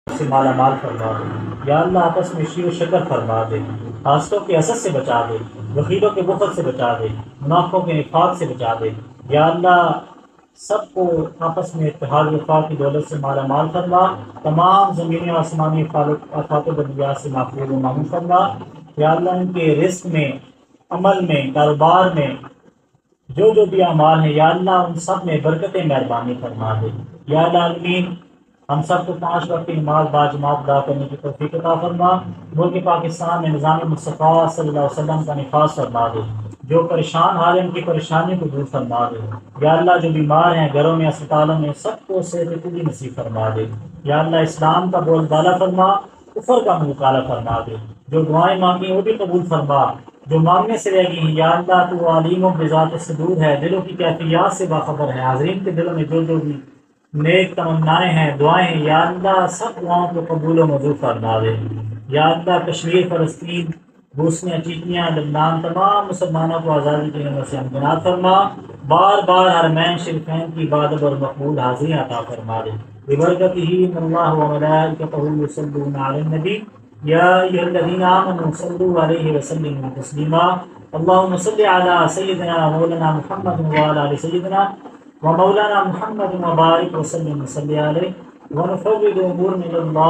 سے مالا مال فرما دے۔ یا اللہ آپس میں شیر و شکر فرما دے، حاسدوں کے حسد سے بچا دے، بخیلوں کے بخل سے بچا دے، منافقوں کے نفاق سے بچا دے۔ یا اللہ سب کو آپس میں اتحاد و وفاق کی دولت سے مالا مال فرما، تمام زمینی و آسمانی آفات و بدیات سے محفوظ و معمون فرما۔ یا اللہ ان کے رزق میں، عمل میں، کاروبار میں جو جو بھی اعمال ہیں یا اللہ ان سب میں برکت مہربانی فرما دے۔ یا اللہ عالمین ہم سب کو 5 وقت کی نماز باجماعت ادا کرنے کی توفیق عطا فرما۔ ملک پاکستان میں نظام مصطفیٰ صلی اللہ علیہ وسلم کا نفاذ فرما دے، جو پریشان حال ہیں ان کی پریشانی کو دور فرما دے۔ یا اللہ جو بیمار ہیں گھروں میں، اسپتالوں میں، سب کو صحت طویل نصیب فرما دے۔ یا اللہ اسلام کا بول بالا فرما، کفر کا منہ کالا فرما دے۔ جو دعائیں مانگی وہ بھی قبول فرما، جو مانگنے سے رہ گئی ہیں یا اللہ تو علیم و بذات صدور ہے، دلوں کی کیفیات سے باخبر ہے۔ حاضرین کے دلوں میں جو جو بھی نیک تمنائیں ہیں، دعائیں ہیں یا اللہ سب دعاؤں کو قبول و منظور فرما دے۔ یا اللہ کشمیر، فلسطین، بوسنیا، چیچنیا، لبنان، تمام مسلمانوں کو آزادی کی نعمت سے امکنات فرما۔ بار بار حرمین شریفین کی عبادت اور مقبول حاضری عطا فرما دے۔ ببرکتہ ان اللہ و ملائکتہ یصلون علی النبی یا ایھا الذین آمنوا صلوا علیہ وسلموا تسلیما۔ اللہم صل علی سیدنا مولانا محمد وعلی آل سیدنا ومولانا محمد وبارک وسلم وصلی علیہ ونفوض امورنا الی اللہ۔